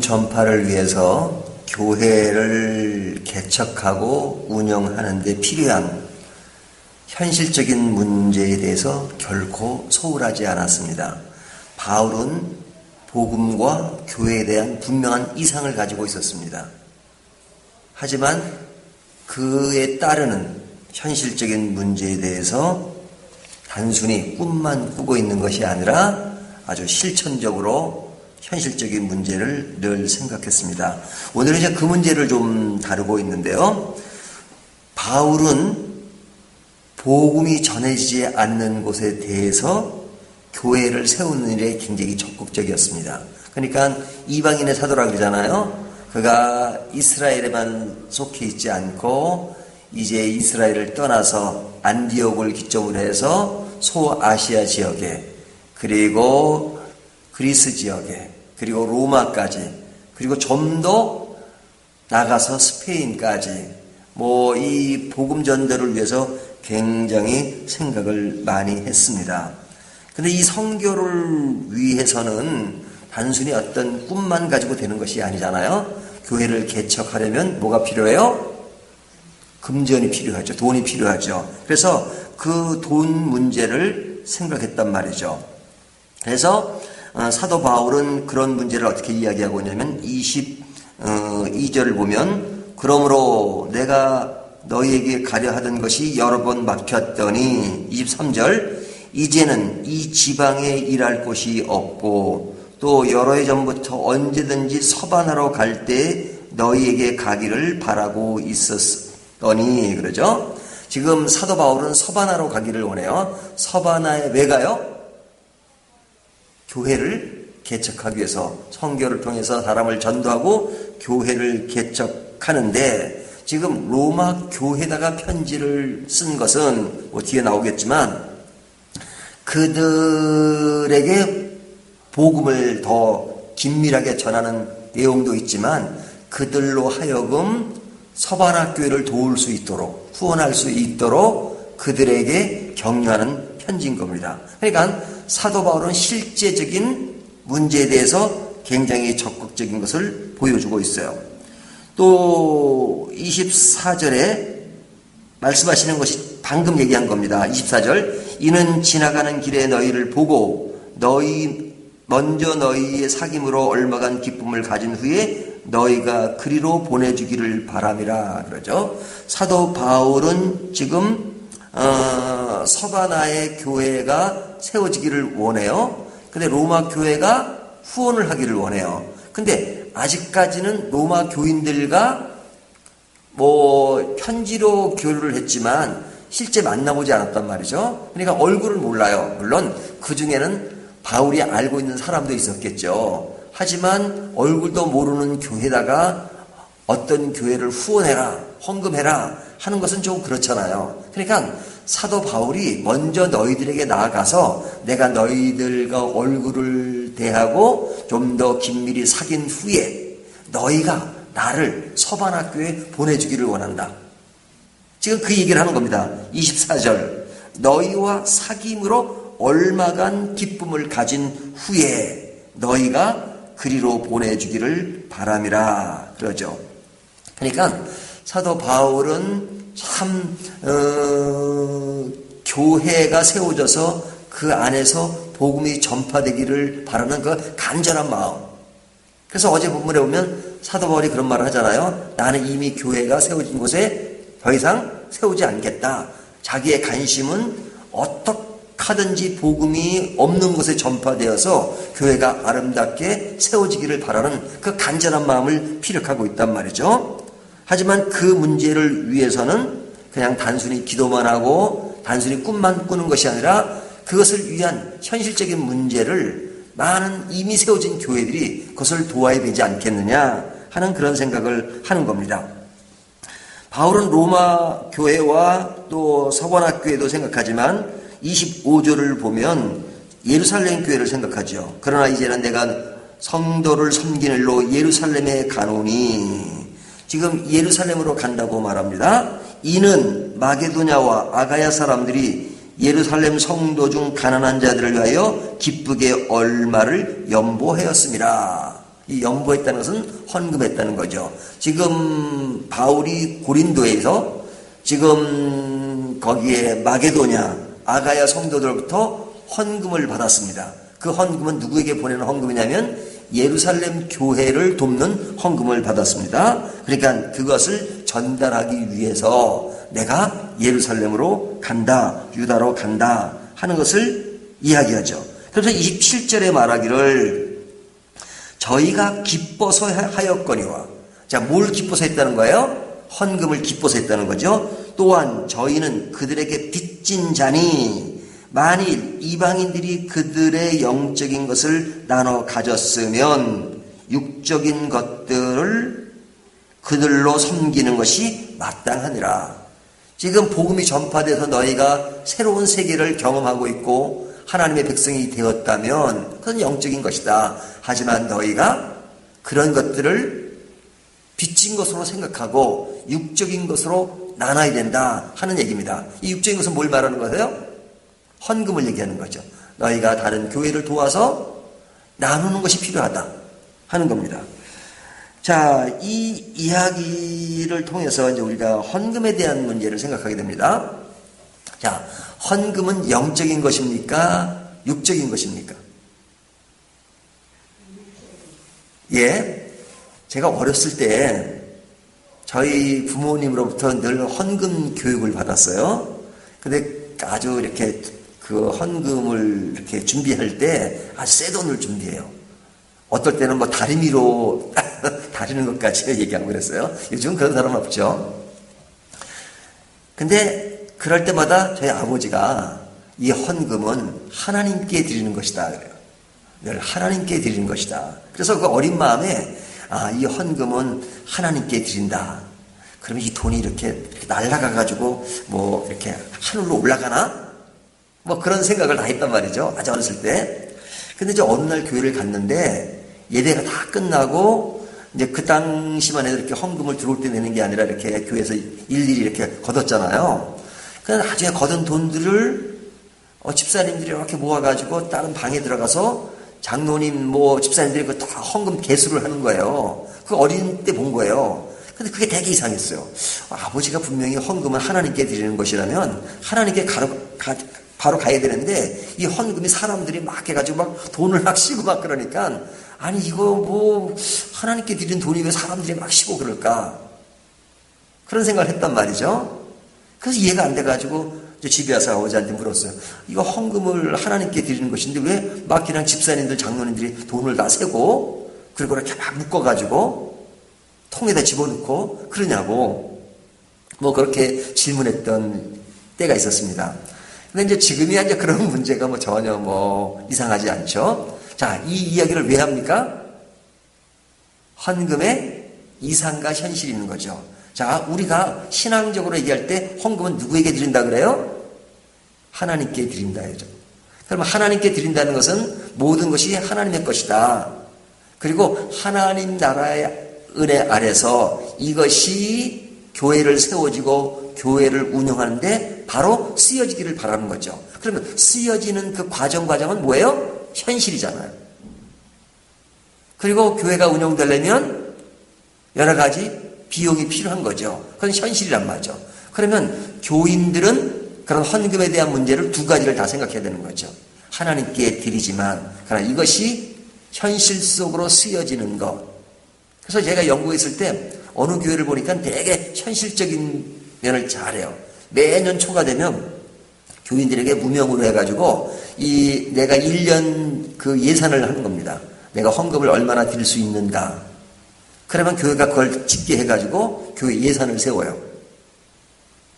전파를 위해서 교회를 개척하고 운영하는 데 필요한 현실적인 문제에 대해서 결코 소홀하지 않았습니다. 바울은 복음과 교회에 대한 분명한 이상을 가지고 있었습니다. 하지만 그에 따르는 현실적인 문제에 대해서 단순히 꿈만 꾸고 있는 것이 아니라 아주 실천적으로 현실적인 문제를 늘 생각했습니다. 오늘은 이제 그 문제를 좀 다루고 있는데요. 바울은 복음이 전해지지 않는 곳에 대해서 교회를 세우는 일에 굉장히 적극적이었습니다. 그러니까 이방인의 사도라고 그러잖아요. 그가 이스라엘에만 속해 있지 않고 이제 이스라엘을 떠나서 안디옥을 기점으로 해서 소아시아 지역에, 그리고 그리스 지역에, 그리고 로마까지, 그리고 좀 더 나가서 스페인까지 이 복음 전도를 위해서 굉장히 생각을 많이 했습니다. 근데 이 선교를 위해서는 단순히 어떤 꿈만 가지고 되는 것이 아니잖아요. 교회를 개척하려면 뭐가 필요해요? 금전이 필요하죠. 돈이 필요하죠. 그래서 그 돈 문제를 생각했단 말이죠. 그래서 사도 바울은 그런 문제를 어떻게 이야기하고 있냐면 22절을 보면, 그러므로 내가 너희에게 가려 하던 것이 여러 번 막혔더니, 23절, 이제는 이 지방에 일할 곳이 없고 또 여러 해 전부터 언제든지 서반하러 갈 때 너희에게 가기를 바라고 있었더니, 그러죠. 지금 사도 바울은 서반하러 가기를 원해요. 서반하에 왜 가요? 교회를 개척하기 위해서, 선교를 통해서 사람을 전도하고 교회를 개척하는데, 지금 로마 교회에다가 편지를 쓴 것은 뒤에 나오겠지만 그들에게 복음을 더 긴밀하게 전하는 내용도 있지만 그들로 하여금 서바나 교회를 도울 수 있도록, 후원할 수 있도록 그들에게 격려하는 편지인 겁니다. 그러니까 사도 바울은 실제적인 문제에 대해서 굉장히 적극적인 것을 보여주고 있어요. 또 24절에 말씀하시는 것이 방금 얘기한 겁니다. 24절, 이는 지나가는 길에 너희를 보고 먼저 너희의 사귐으로 얼마간 기쁨을 가진 후에 너희가 그리로 보내주기를 바람이라, 그러죠. 사도 바울은 지금 서바나의 교회가 세워지기를 원해요. 근데 로마 교회가 후원을 하기를 원해요. 근데 아직까지는 로마 교인들과 편지로 교류를 했지만 실제 만나보지 않았단 말이죠. 그러니까 얼굴을 몰라요. 물론 그 중에는 바울이 알고 있는 사람도 있었겠죠. 하지만 얼굴도 모르는 교회다가 어떤 교회를 후원해라, 헌금해라 하는 것은 좀 그렇잖아요. 그러니까 사도 바울이 먼저 너희들에게 나아가서 내가 너희들과 얼굴을 대하고 좀 더 긴밀히 사귄 후에 너희가 나를 서반학교에 보내주기를 원한다. 지금 그 얘기를 하는 겁니다. 24절, 너희와 사귐으로 얼마간 기쁨을 가진 후에 너희가 그리로 보내주기를 바람이라, 그러죠. 그러니까 사도 바울은 참 교회가 세워져서 그 안에서 복음이 전파되기를 바라는 그 간절한 마음. 그래서 어제 본문에 보면 사도 바울이 그런 말을 하잖아요. 나는 이미 교회가 세워진 곳에 더 이상 세우지 않겠다. 자기의 관심은 어떻게 하든지 복음이 없는 곳에 전파되어서 교회가 아름답게 세워지기를 바라는 그 간절한 마음을 피력하고 있단 말이죠. 하지만 그 문제를 위해서는 그냥 단순히 기도만 하고 단순히 꿈만 꾸는 것이 아니라 그것을 위한 현실적인 문제를 많은 이미 세워진 교회들이 그것을 도와야 되지 않겠느냐 하는 그런 생각을 하는 겁니다. 바울은 로마 교회와 또 서번학 교회도 생각하지만 25절을 보면 예루살렘 교회를 생각하죠. 그러나 이제는 내가 성도를 섬기는 일로 예루살렘에 가노니, 지금 예루살렘으로 간다고 말합니다. 이는 마게도냐와 아가야 사람들이 예루살렘 성도 중 가난한 자들을 위하여 기쁘게 얼마를 연보하였습니다. 이 연보했다는 것은 헌금했다는 거죠. 지금 바울이 고린도에서 지금 거기에 마게도냐, 아가야 성도들로부터 헌금을 받았습니다. 그 헌금은 누구에게 보내는 헌금이냐면 예루살렘 교회를 돕는 헌금을 받았습니다. 그러니까 그것을 전달하기 위해서 내가 예루살렘으로 간다, 유다로 간다 하는 것을 이야기하죠. 그래서 27절에 말하기를 저희가 기뻐서 하였거니와, 자, 뭘 기뻐서 했다는 거예요? 헌금을 기뻐서 했다는 거죠. 또한 저희는 그들에게 빚진 자니 만일 이방인들이 그들의 영적인 것을 나눠 가졌으면 육적인 것들을 그들로 섬기는 것이 마땅하니라. 지금 복음이 전파돼서 너희가 새로운 세계를 경험하고 있고 하나님의 백성이 되었다면 그건 영적인 것이다. 하지만 너희가 그런 것들을 빚진 것으로 생각하고 육적인 것으로 나눠야 된다 하는 얘기입니다. 이 육적인 것은 뭘 말하는 거예요? 헌금을 얘기하는 거죠. 너희가 다른 교회를 도와서 나누는 것이 필요하다 하는 겁니다. 자, 이 이야기를 통해서 이제 우리가 헌금에 대한 문제를 생각하게 됩니다. 자, 헌금은 영적인 것입니까? 육적인 것입니까? 예. 제가 어렸을 때 저희 부모님으로부터 늘 헌금 교육을 받았어요. 근데 아주 이렇게 그 헌금을 이렇게 준비할 때 아주 새 돈을 준비해요. 어떨 때는 뭐 다리미로 다리는 것까지 얘기하고 그랬어요. 요즘은 그런 사람 없죠. 근데 그럴 때마다 저희 아버지가 이 헌금은 하나님께 드리는 것이다 그래요. 늘 하나님께 드리는 것이다. 그래서 그 어린 마음에 이 헌금은 하나님께 드린다. 그러면 이 돈이 이렇게 날아가가지고 뭐 이렇게 하늘로 올라가나? 뭐 그런 생각을 다 했단 말이죠. 아주 어렸을 때. 근데 이제 어느 날 교회를 갔는데 예배가 다 끝나고 이제 그 당시만 해도 이렇게 헌금을 들어올 때 내는 게 아니라 이렇게 교회에서 일일이 이렇게 걷었잖아요. 그 나중에 걷은 돈들을 집사님들이 이렇게 모아가지고 다른 방에 들어가서 장로님 뭐 집사님들이 그 다 헌금 개수를 하는 거예요. 그 어린 때 본 거예요. 근데 그게 되게 이상했어요. 아버지가 분명히 헌금은 하나님께 드리는 것이라면 하나님께 바로 가야 되는데 이 헌금이 사람들이 막 해가지고 막 돈을 막 쉬고 막 그러니까 아니 이거 뭐 하나님께 드리는 돈이 왜 사람들이 막 쉬고 그럴까? 그런 생각을 했단 말이죠. 그래서 이해가 안 돼가지고 집에 와서 아버지한테 물었어요. 이거 헌금을 하나님께 드리는 것인데 왜 막 그냥 집사님들 장로님들이 돈을 다 세고 그리고 이렇게 막 묶어가지고 통에다 집어넣고 그러냐고 뭐 그렇게 질문했던 때가 있었습니다. 근데 이제 지금이야 이제 그런 문제가 뭐 전혀 뭐 이상하지 않죠. 자, 이 이야기를 왜 합니까? 헌금의 이상과 현실이 있는 거죠. 자, 우리가 신앙적으로 얘기할 때 헌금은 누구에게 드린다 그래요? 하나님께 드린다 해죠. 그러면 하나님께 드린다는 것은 모든 것이 하나님의 것이다. 그리고 하나님 나라의 은혜 아래서 이것이 교회를 세워지고 교회를 운영하는데 바로 쓰여지기를 바라는 거죠. 그러면 쓰여지는 그 과정은 뭐예요? 현실이잖아요. 그리고 교회가 운영되려면 여러 가지 비용이 필요한 거죠. 그건 현실이란 말이죠. 그러면 교인들은 그런 헌금에 대한 문제를 두 가지를 다 생각해야 되는 거죠. 하나님께 드리지만 그러나 이것이 현실 속으로 쓰여지는 것. 그래서 제가 연구에 있을 때 어느 교회를 보니까 되게 현실적인 면을 잘해요. 매년 초가 되면 교인들에게 무명으로 해가지고 내가 1년 그 예산을 하는 겁니다. 내가 헌금을 얼마나 드릴 수 있는가. 그러면 교회가 그걸 집계 해가지고 교회 예산을 세워요.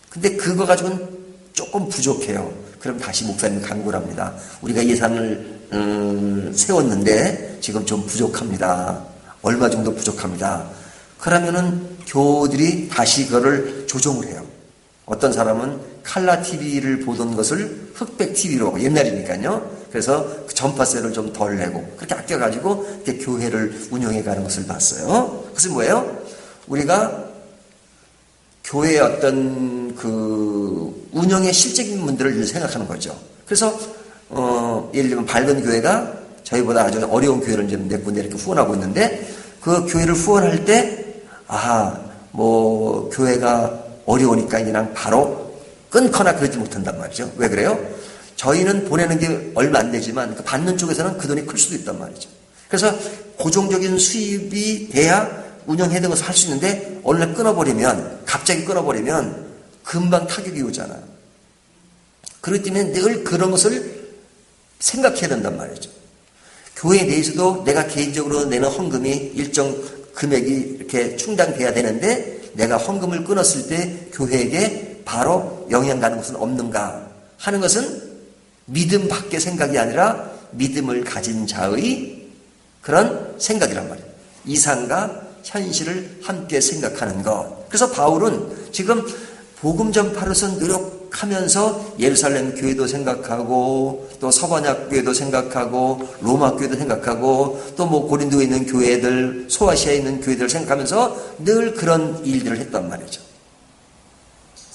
근데 그거 가지고는 조금 부족해요. 그럼 다시 목사님 간구를 합니다. 우리가 예산을 세웠는데 지금 좀 부족합니다. 얼마 정도 부족합니다. 그러면은 교우들이 다시 그거를 조정을 해요. 어떤 사람은 칼라 TV를 보던 것을 흑백 TV로 옛날이니까요. 그래서 그 전파세를 좀 덜 내고 그렇게 아껴가지고 이렇게 교회를 운영해가는 것을 봤어요. 그것은 뭐예요? 우리가 교회의 어떤 그 운영의 실적인 문제를 생각하는 거죠. 그래서 예를 들면 밝은 교회가 저희보다 아주 어려운 교회를 이제 몇 군데 이렇게 후원하고 있는데 그 교회를 후원할 때 뭐 교회가 어려우니까 그냥 바로 끊거나 그러지 못한단 말이죠. 왜 그래요? 저희는 보내는 게 얼마 안 되지만 그 받는 쪽에서는 그 돈이 클 수도 있단 말이죠. 그래서 고정적인 수입이 돼야 운영해야 되는 것을 할 수 있는데 어느 날 끊어버리면, 갑자기 끊어버리면 금방 타격이 오잖아요. 그렇기 때문에 늘 그런 것을 생각해야 된단 말이죠. 교회 내에서도 내가 개인적으로 내는 헌금이 일정 금액이 이렇게 충당돼야 되는데 내가 헌금을 끊었을 때 교회에게 바로 영향 가는 것은 없는가 하는 것은 믿음 밖의 생각이 아니라 믿음을 가진 자의 그런 생각이란 말이에요. 이상과 현실을 함께 생각하는 것. 그래서 바울은 지금 복음 전파로서 노력하면서 예루살렘 교회도 생각하고 또 서번약 교회도 생각하고 로마 교회도 생각하고 또 뭐 고린도에 있는 교회들, 소아시아에 있는 교회들을 생각하면서 늘 그런 일들을 했단 말이죠.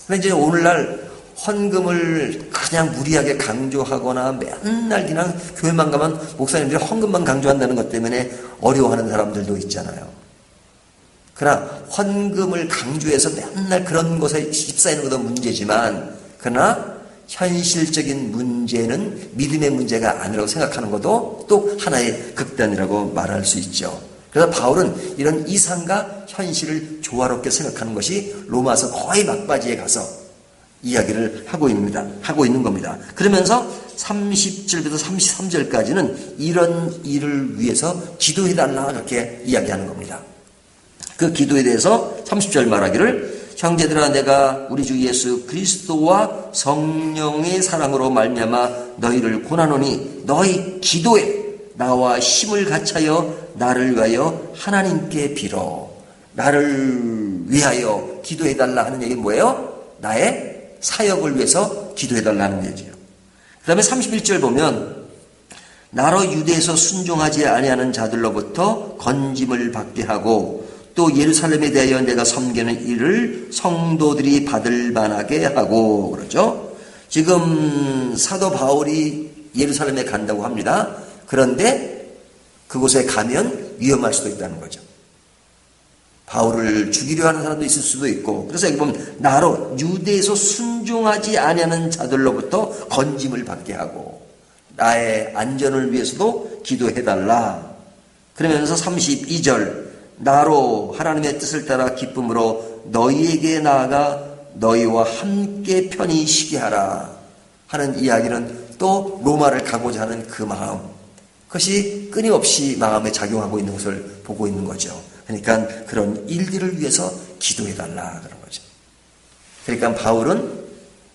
그런데 이제 오늘날 헌금을 그냥 무리하게 강조하거나 맨날 그냥 교회만 가면 목사님들이 헌금만 강조한다는 것 때문에 어려워하는 사람들도 있잖아요. 그러나 헌금을 강조해서 맨날 그런 것에 휩싸이는 것도 문제지만 그러나 현실적인 문제는 믿음의 문제가 아니라고 생각하는 것도 또 하나의 극단이라고 말할 수 있죠. 그래서 바울은 이런 이상과 현실을 조화롭게 생각하는 것이 로마서 거의 막바지에 가서 이야기를 하고 있는 겁니다. 그러면서 30절부터 33절까지는 이런 일을 위해서 기도해달라 그렇게 이야기하는 겁니다. 그 기도에 대해서 30절 말하기를 형제들아 내가 우리 주 예수 그리스도와 성령의 사랑으로 말미암아 너희를 권하노니 너희 기도에 나와 힘을 같이하여 나를 위하여 하나님께 빌어. 나를 위하여 기도해달라 하는 얘기는 뭐예요? 나의 사역을 위해서 기도해달라는 얘기죠. 그 다음에 31절 보면 나로 유대에서 순종하지 아니하는 자들로부터 건짐을 받게 하고 또 예루살렘에 대하여 내가 섬기는 일을 성도들이 받을 만하게 하고 그러죠. 지금 사도 바울이 예루살렘에 간다고 합니다. 그런데 그곳에 가면 위험할 수도 있다는 거죠. 바울을 죽이려 하는 사람도 있을 수도 있고 그래서 여기 보면 나로 유대에서 순종하지 아니하는 자들로부터 건짐을 받게 하고 나의 안전을 위해서도 기도해달라. 그러면서 32절 나로 하나님의 뜻을 따라 기쁨으로 너희에게 나아가 너희와 함께 편히 쉬게 하라 하는 이야기는 또 로마를 가고자 하는 그 마음, 그것이 끊임없이 마음에 작용하고 있는 것을 보고 있는 거죠. 그러니까 그런 일들을 위해서 기도해달라 그런 거죠. 그러니까 바울은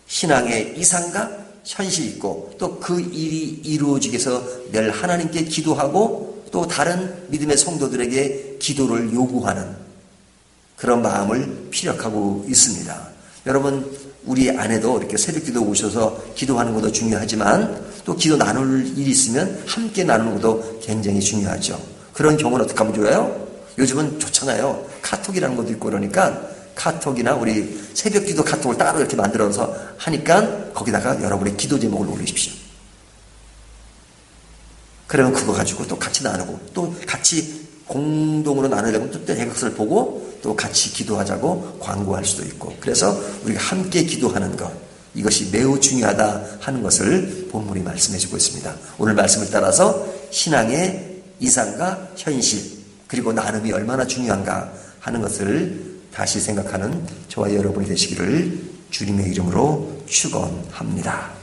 신앙의 이상과 현실이 있고 또 그 일이 이루어지기 위해서 늘 하나님께 기도하고 또 다른 믿음의 성도들에게 기도를 요구하는 그런 마음을 피력하고 있습니다. 여러분 우리 안에도 이렇게 새벽기도 오셔서 기도하는 것도 중요하지만 또 기도 나눌 일이 있으면 함께 나누는 것도 굉장히 중요하죠. 그런 경우는 어떻게 하면 좋아요? 요즘은 좋잖아요. 카톡이라는 것도 있고 그러니까 카톡이나 우리 새벽기도 카톡을 따로 이렇게 만들어서 하니까 거기다가 여러분의 기도 제목을 올리십시오. 그러면 그거 가지고 또 같이 나누고 또 같이 공동으로 나누려면 또 대각선을 보고 또 같이 기도하자고 광고할 수도 있고 그래서 우리가 함께 기도하는 것 이것이 매우 중요하다 하는 것을 본문이 말씀해주고 있습니다. 오늘 말씀을 따라서 신앙의 이상과 현실 그리고 나눔이 얼마나 중요한가 하는 것을 다시 생각하는 저와 여러분이 되시기를 주님의 이름으로 축원합니다.